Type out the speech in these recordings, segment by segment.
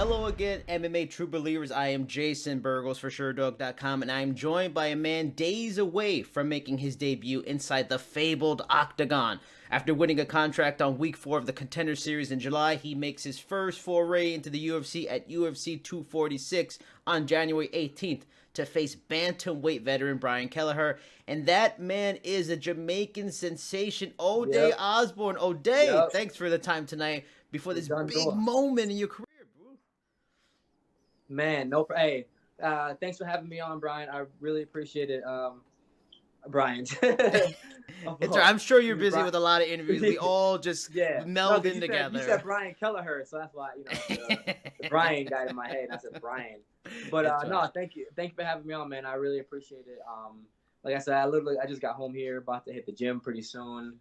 Hello again, MMA True Believers. I am Jason Burgos for Sherdog.com, and I am joined by a man days away from making his debut inside the fabled Octagon. After winning a contract on Week 4 of the Contender Series in July, he makes his first foray into the UFC at UFC 246 on January 18th to face bantamweight veteran Brian Kelleher. And that man is a Jamaican sensation, Ode Osbourne. Ode, thanks for the time tonight before this big moment in your career. Man, hey, thanks for having me on, Brian. I really appreciate it, Brian. I'm sure you're busy with a lot of interviews. We all just meld in together. You said Brian Kelleher, so that's why the Brian got in my head. I said Brian, but no, thank you for having me on, man. I really appreciate it. Like I said, I just got home here, about to hit the gym pretty soon.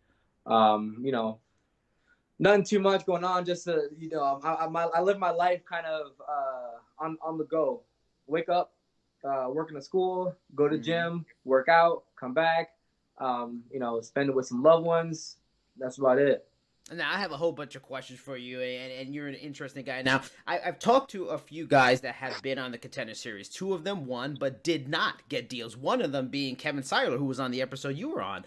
Nothing too much going on. Just I live my life kind of on the go. Wake up, work in the school, go to gym, work out, come back. Spend it with some loved ones. That's about it. Now, I have a whole bunch of questions for you, and you're an interesting guy. Now, I've talked to a few guys that have been on the Contender Series. Two of them won, but did not get deals. One of them being Kevin Seiler, who was on the episode you were on.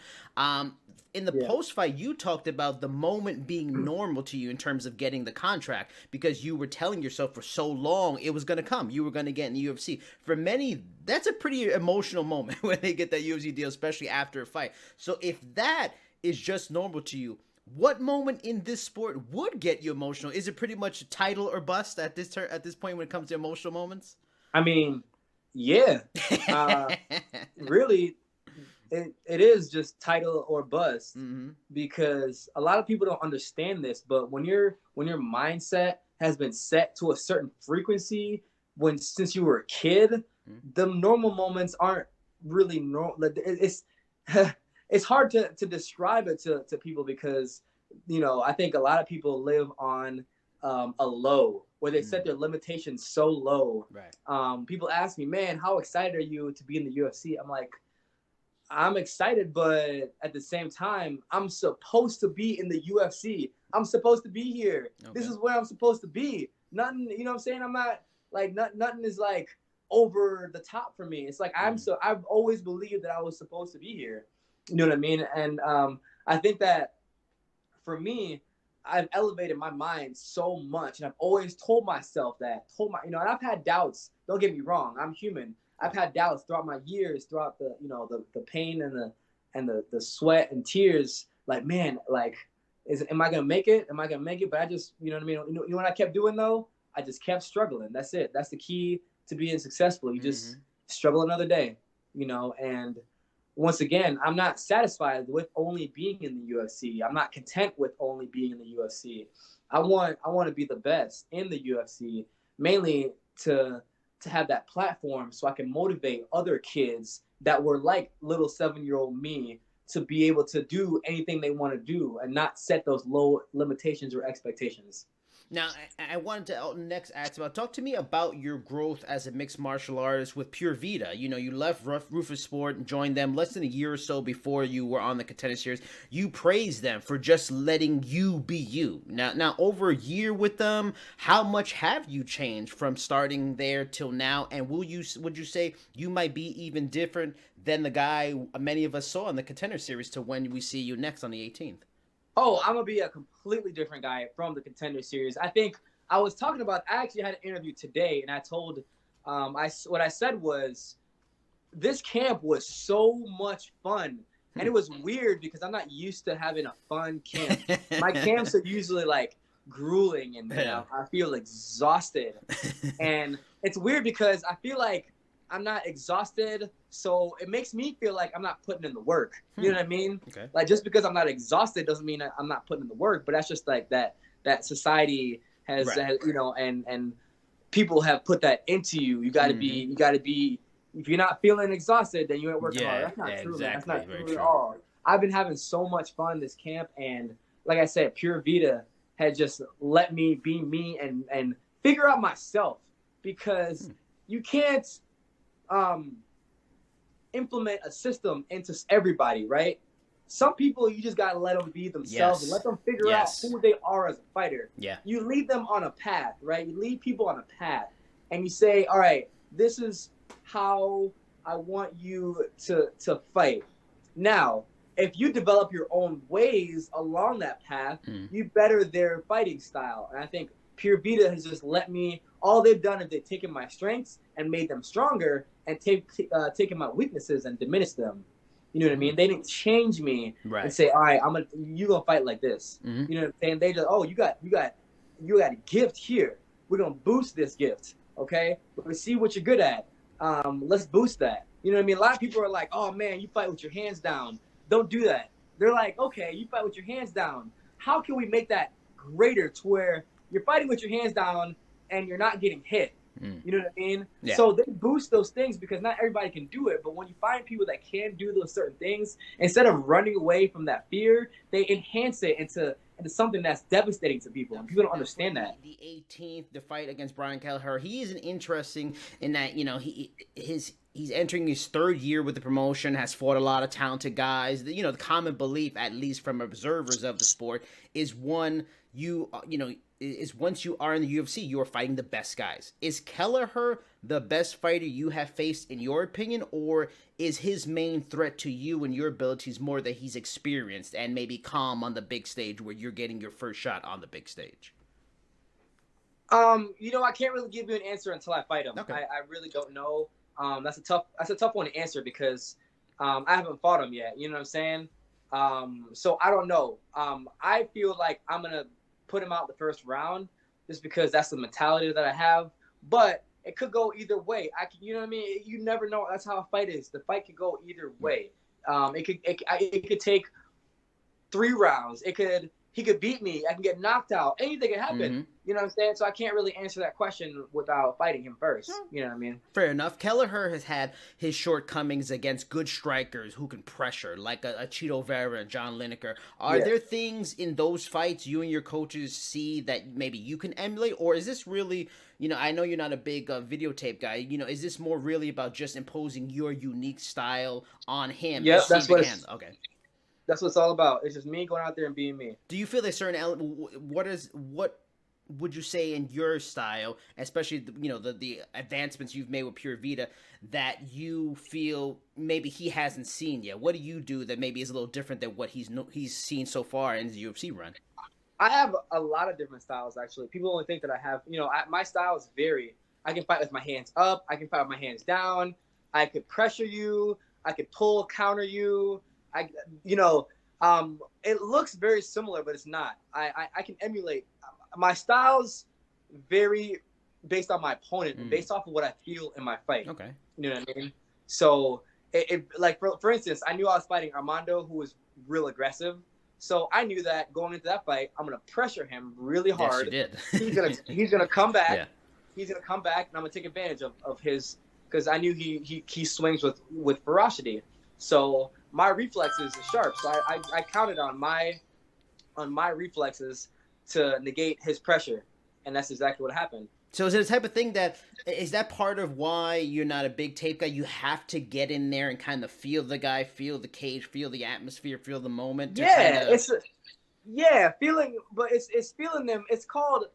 In the post-fight, you talked about the moment being normal to you in terms of getting the contract, because you were telling yourself for so long it was going to come. You were going to get in the UFC. For many, that's a pretty emotional moment when they get that UFC deal, especially after a fight. So if that is just normal to you, what moment in this sport would get you emotional? Is it pretty much title or bust at this point when it comes to emotional moments? I mean, yeah. Really, it is just title or bust, because a lot of people don't understand this. But when your mindset has been set to a certain frequency since you were a kid, the normal moments aren't really normal. It's hard to describe it to people, because, I think a lot of people live on a low where they set their limitations so low. Right. People ask me, man, how excited are you to be in the UFC? I'm like, I'm excited, but at the same time, I'm supposed to be in the UFC. I'm supposed to be here. Okay. This is where I'm supposed to be. Nothing, you know what I'm saying? I'm not like, nothing is like over the top for me. It's like, I've always believed that I was supposed to be here. You know what I mean? And I think that for me, I've elevated my mind so much, and I've always told myself that. And I've had doubts. Don't get me wrong. I'm human. I've had doubts throughout my years, throughout the pain and the sweat and tears. Like, man, like, am I gonna make it? Am I gonna make it? But I just, you know what I mean? You know what I kept doing though? I just kept struggling. That's it. That's the key to being successful. You just struggle another day. And once again, I'm not satisfied with only being in the UFC. I'm not content with only being in the UFC. I want to be the best in the UFC, mainly to have that platform so I can motivate other kids that were like little 7-year-old me to be able to do anything they want to do and not set those low limitations or expectations. Now, I wanted to next ask about, talk to me about your growth as a mixed martial artist with Pure Vida. You left Rufus Sport and joined them less than a year or so before you were on the Contender Series. You praised them for just letting you be you. Now, over a year with them, how much have you changed from starting there till now? And would you say you might be even different than the guy many of us saw on the Contender Series to when we see you next on the 18th? Oh, I'm going to be a completely different guy from the Contender Series. I think I actually had an interview today, and I told, what I said was, this camp was so much fun. And it was weird because I'm not used to having a fun camp. My camps are usually like grueling, and I feel exhausted. And it's weird because I feel like I'm not exhausted, so it makes me feel like I'm not putting in the work. You know what I mean? Okay. Like, just because I'm not exhausted doesn't mean I'm not putting in the work, but that's just like that society has, and people have put that into you. You got to be, if you're not feeling exhausted, then you ain't working hard. That's not true. Exactly. That's not Very true true. at all. I've been having so much fun this camp, and like I said, Pure Vida had just let me be me and figure out myself, because you can't implement a system into everybody, right? some people you just gotta let them be themselves and let them figure out who they are as a fighter. Yeah. You lead them on a path, right? You lead people on a path, and you say, all right, this is how I want you to fight. Now, if you develop your own ways along that path, you better their fighting style. And I think Pure Vida has just let me. All they've done is they've taken my strengths and made them stronger, and taken my weaknesses and diminished them. You know what I mean? They didn't change me and say, "All right, you gonna fight like this." You know what I'm saying? They just, "Oh, you got a gift here. We're gonna boost this gift, okay? We see what you're good at. Let's boost that." You know what I mean? A lot of people are like, "Oh man, you fight with your hands down. Don't do that." They're like, "Okay, you fight with your hands down. How can we make that greater to where you're fighting with your hands down and you're not getting hit?" You know what I mean? Yeah. So they boost those things because not everybody can do it. But when you find people that can do those certain things, instead of running away from that fear, they enhance it into something that's devastating to people. And people don't understand that. The 18th, the fight against Brian Kelleher, he is interesting in that, you know, he's entering his third year with the promotion, has fought a lot of talented guys. You know, the common belief, at least from observers of the sport, is once you are in the UFC, you are fighting the best guys. Is Kelleher the best fighter you have faced in your opinion, or is his main threat to you and your abilities more that he's experienced and maybe calm on the big stage where you're getting your first shot on the big stage? You know, I can't really give you an answer until I fight him. Okay. I really don't know. That's a tough one to answer because I haven't fought him yet. You know what I'm saying? So I don't know. I feel like I'm gonna put him out the first round just because that's the mentality that I have. But it could go either way. You know what I mean? You never know. That's how a fight is. The fight could go either way. It could take 3 rounds. He could beat me. I can get knocked out. Anything can happen. You know what I'm saying? So I can't really answer that question without fighting him first. You know what I mean? Fair enough. Kelleher has had his shortcomings against good strikers who can pressure, like a Chito Vera and John Lineker. Are there things in those fights you and your coaches see that maybe you can emulate? Or is this really, you know, I know you're not a big videotape guy. You know, is this more really about just imposing your unique style on him? Yeah, that's what okay. That's what it's all about. It's just me going out there and being me. Do you feel a certain what would you say in your style, especially the advancements you've made with Pure Vida, that you feel maybe he hasn't seen yet? What do you do that maybe is a little different than what he's seen so far in his UFC run? I have a lot of different styles actually. People only think that I have, my styles vary. I can fight with my hands up. I can fight with my hands down. I could pressure you. I could pull, counter you. It looks very similar, but it's not. I can emulate. My styles vary based on my opponent and based off of what I feel in my fight. Okay. You know what I mean? So, like for instance, I knew I was fighting Armando, who was real aggressive. So I knew that going into that fight, I'm gonna pressure him really hard. Yes, you did. He's gonna come back. Yeah. He's gonna come back, and I'm gonna take advantage of his, because I knew he swings with ferocity. So my reflexes are sharp. So I counted on my reflexes to negate his pressure, and that's exactly what happened. So is it a type of thing is that part of why you're not a big tape guy? You have to get in there and kind of feel the guy, feel the cage, feel the atmosphere, feel the moment. Feeling, but it's feeling them. It's called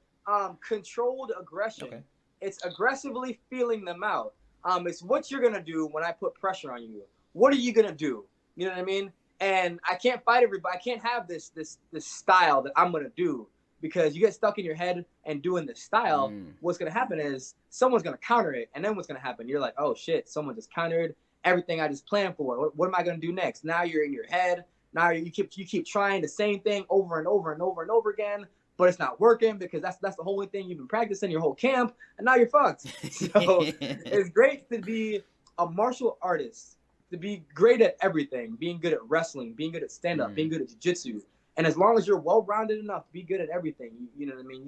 controlled aggression. Okay. It's aggressively feeling them out. It's what you're gonna do when I put pressure on you. What are you gonna do? You know what I mean? And I can't fight everybody. I can't have this style that I'm gonna do, because you get stuck in your head and doing this style. What's gonna happen is someone's gonna counter it, and then what's gonna happen? You're like, oh shit, someone just countered everything I just planned for. What am I gonna do next? Now you're in your head. Now you keep trying the same thing over and over and over and over again, but it's not working because that's the whole thing you've been practicing your whole camp, and now you're fucked. So it's great to be a martial artist, to be great at everything, being good at wrestling, being good at stand-up, being good at jiu-jitsu. And as long as you're well-rounded enough to be good at everything, you know what I mean?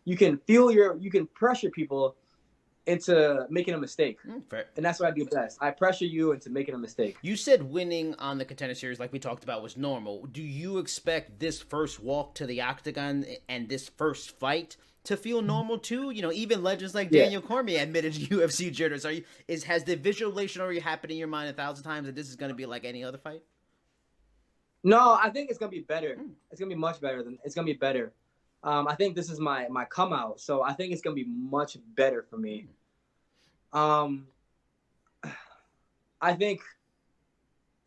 You can pressure people into making a mistake. Fair. And that's what I do best. I pressure you into making a mistake. You said winning on the Contender Series, like we talked about, was normal. Do you expect this first walk to the octagon and this first fight to feel normal too? You know, even legends like Daniel Cormier admitted UFC jitters. Has the visualization already happened in your mind 1,000 times that this is going to be like any other fight? No, I think it's gonna be better. It's gonna be much better than it's gonna be better. I think this is my come out, so I think it's gonna be much better for me. Um, I think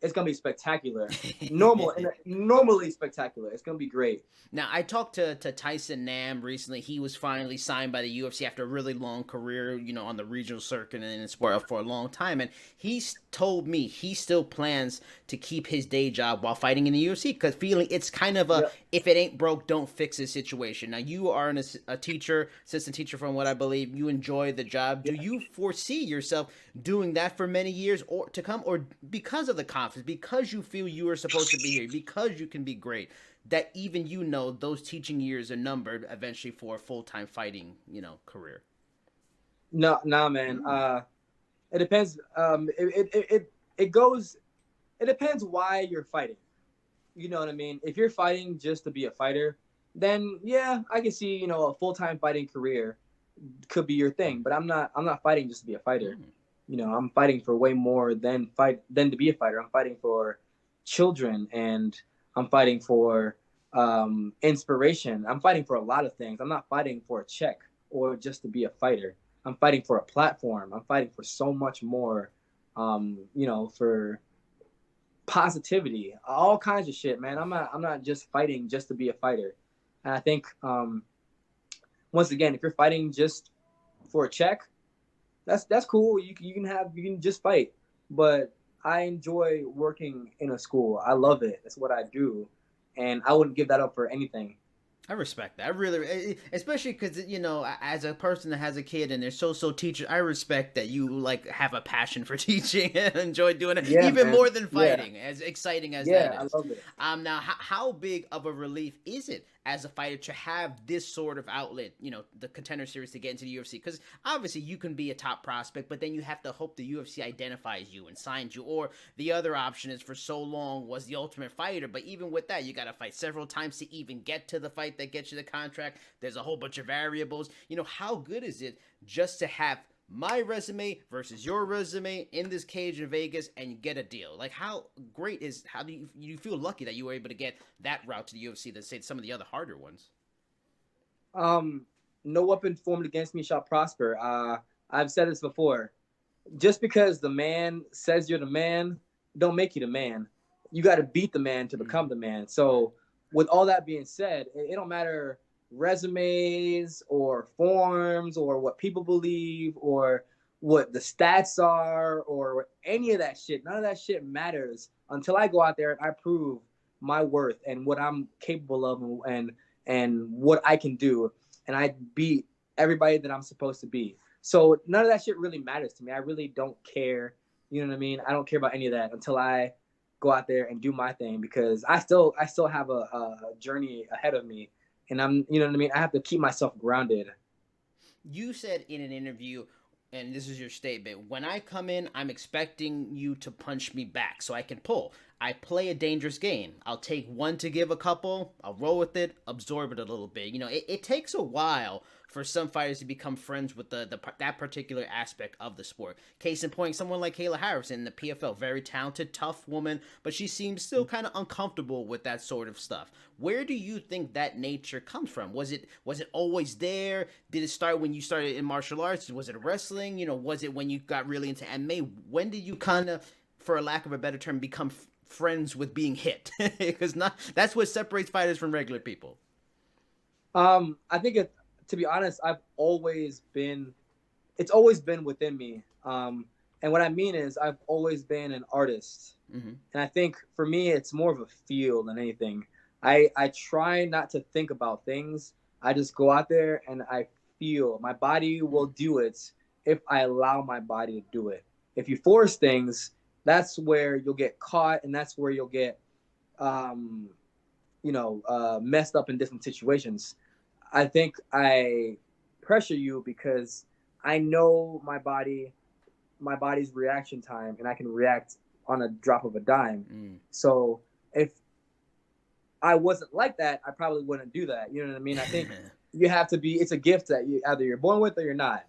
it's gonna be spectacular. Normally spectacular. It's gonna be great. Now, I talked to Tyson Nam recently. He was finally signed by the UFC after a really long career, on the regional circuit and in sport for a long time. And he's told me he still plans to keep his day job while fighting in the UFC because feeling it's kind of a if it ain't broke, don't fix it situation. Now, you are a teacher, assistant teacher from what I believe. You enjoy the job. Do you foresee yourself doing that for many years or to come? Or because of the confidence, because you feel you are supposed to be here, because you can be great, that even those teaching years are numbered eventually for a full-time fighting career? No, nah, man. It depends. It goes. It depends why you're fighting. You know what I mean? If you're fighting just to be a fighter, then yeah, I can see a full-time fighting career could be your thing. But I'm not fighting just to be a fighter. I'm fighting for way more than to be a fighter. I'm fighting for children, and I'm fighting for inspiration. I'm fighting for a lot of things. I'm not fighting for a check or just to be a fighter. I'm fighting for a platform. I'm fighting for so much more, for positivity, all kinds of shit, man. I'm not just fighting just to be a fighter. And I think, once again, if you're fighting just for a check, that's cool. You can just fight. But I enjoy working in a school. I love it. That's what I do. And I wouldn't give that up for anything. I respect that. I really, especially because as a person that has a kid and they're so teachers, I respect that you have a passion for teaching and enjoy doing it even more than fighting. As exciting as that is. I love it. Now, how big of a relief is it as a fighter to have this sort of outlet? The Contender Series to get into the UFC, because obviously you can be a top prospect, but then you have to hope the UFC identifies you and signs you. Or the other option is for so long was the Ultimate Fighter, but even with that, you got to fight several times to even get to the fight that gets you the contract. There's a whole bunch of variables. How good is it just to have my resume versus your resume in this cage in Vegas and you get a deal? How do you feel lucky that you were able to get that route to the UFC than say some of the other harder ones? No weapon formed against me shall prosper. I've said this before. Just because the man says you're the man, don't make you the man. You got to beat the man to become the man. So with all that being said, it don't matter resumes or forms or what people believe or what the stats are or any of that shit. None of that shit matters until I go out there and I prove my worth and what I'm capable of and what I can do, and I beat everybody that I'm supposed to be. So none of that shit really matters to me. I really don't care. You know what I mean? I don't care about any of that until I go out there and do my thing, because I still have a journey ahead of me, and I have to keep myself grounded. You said in an interview, and this is your statement, when I come in, I'm expecting you to punch me back so I can pull. I play a dangerous game. I'll take one to give a couple. I'll roll with it, absorb it a little bit. It takes a while for some fighters to become friends with that particular aspect of the sport. Case in point, someone like Kelleher Harrison in the PFL, very talented, tough woman, but she seems still kind of uncomfortable with that sort of stuff. Where do you think that nature comes from? Was it always there? Did it start when you started in martial arts? Was it wrestling? Was it when you got really into MMA? When did you kind of, for a lack of a better term, become friends with being hit? Because that's what separates fighters from regular people. I think to be honest, it's always been within me. And what I mean is I've always been an artist. Mm-hmm. And I think for me, it's more of a feel than anything. I try not to think about things. I just go out there and I feel. My body will do it if I allow my body to do it. If you force things, that's where you'll get caught, and that's where you'll get, messed up in different situations. I think I pressure you because I know my body's reaction time, and I can react on a drop of a dime. So if I wasn't like that, I probably wouldn't do that. You know what I mean? I think you have to be. It's a gift that either you're born with or you're not.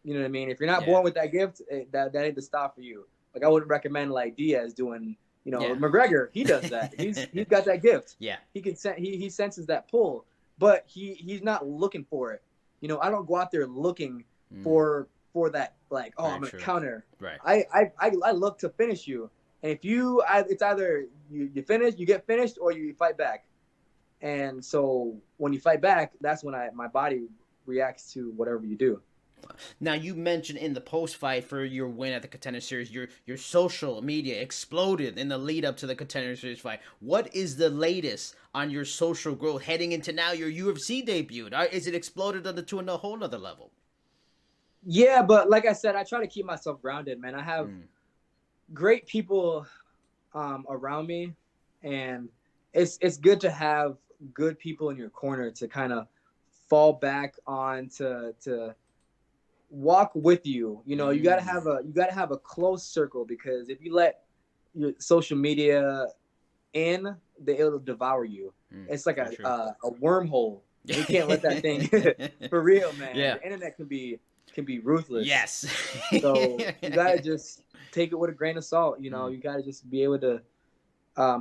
You know what I mean? If you're not born with that gift, that ain't the stop for you. Like I wouldn't recommend like Diaz doing You know, Yeah. McGregor, he does that. He's got that gift. Yeah. He senses that pull, but he's not looking for it. You know, I don't go out there looking for that, like, oh, Very I'm gonna true. counter. Right. I look to finish you, and if it's either you finish, you get finished, or you fight back. And so when you fight back, that's when my body reacts to whatever you do. Now, you mentioned in the post fight for your win at the Contender Series, your social media exploded in the lead up to the Contender Series fight. What is the latest on your social growth heading into now your UFC debut? Is it exploded to a whole nother level? Yeah, but like I said, I try to keep myself grounded, man. I have great people around me, and it's good to have good people in your corner to kind of fall back on, to walk with you. You know, you gotta have a close circle, because if you let your social media in, it'll devour you. It's like a wormhole. You can't let that thing for real, man. Yeah. The internet can be ruthless. Yes. So you gotta just take it with a grain of salt. You know, you gotta just be able to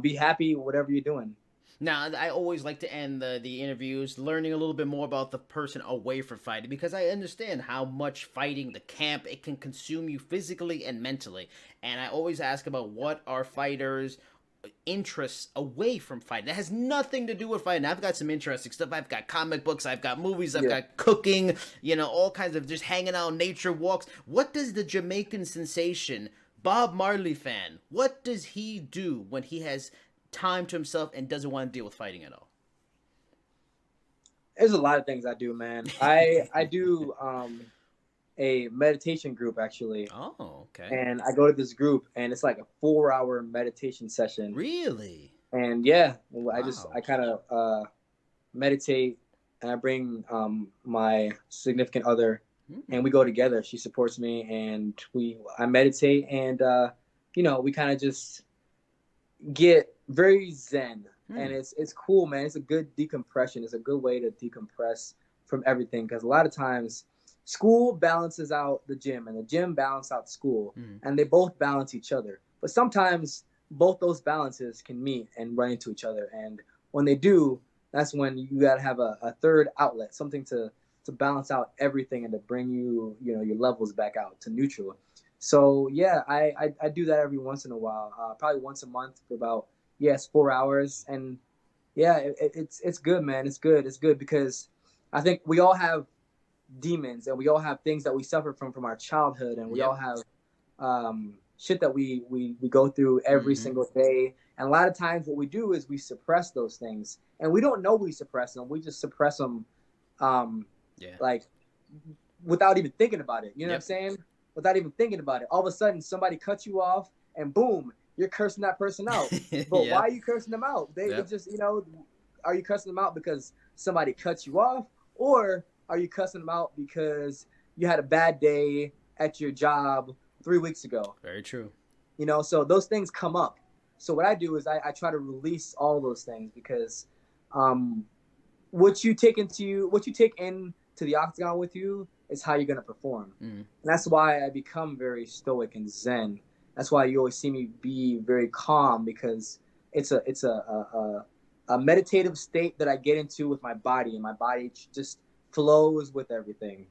be happy with whatever you're doing. Now, I always like to end the interviews learning a little bit more about the person away from fighting, because I understand how much fighting, the camp, it can consume you physically and mentally. And I always ask about what are fighters' interests away from fighting. That has nothing to do with fighting. I've got some interesting stuff. I've got comic books, I've got movies, I've got cooking, you know, all kinds of just hanging out, nature walks. What does the Jamaican sensation, Bob Marley fan, what does he do when he has time to himself and doesn't want to deal with fighting at all? There's a lot of things I do, man. I do a meditation group, actually. Oh, okay. And I go to this group, and it's like a 4-hour meditation session. Really? And yeah, I kind of meditate, and I bring my significant other, and we go together. She supports me, and I meditate, and you know, we kind of just get very zen. And it's cool, man. It's a good decompression. It's a good way to decompress from everything, because a lot of times school balances out the gym, and the gym balances out school, and they both balance each other. But sometimes both those balances can meet and run into each other, and when they do, that's when you got to have a third outlet, something to balance out everything and to bring your levels back out to neutral. So yeah, I do that every once in a while, probably once a month for about 4 hours. And yeah, it's good, man. It's good because I think we all have demons, and we all have things that we suffer from our childhood, and we all have shit that we go through every single day. And a lot of times what we do is we suppress those things, and we don't know we suppress them. We just suppress them like without even thinking about it. You know what I'm saying? Without even thinking about it. All of a sudden somebody cuts you off, and boom, you're cursing that person out. But why are you cursing them out? It's just, are you cursing them out because somebody cuts you off, or are you cussing them out because you had a bad day at your job 3 weeks ago? Very true. So those things come up. So what I do is I try to release all those things, because what you take into the octagon with you is how you're going to perform. And that's why I become very stoic and zen. That's why you always see me be very calm, because it's a meditative state that I get into with my body, and my body just flows with everything.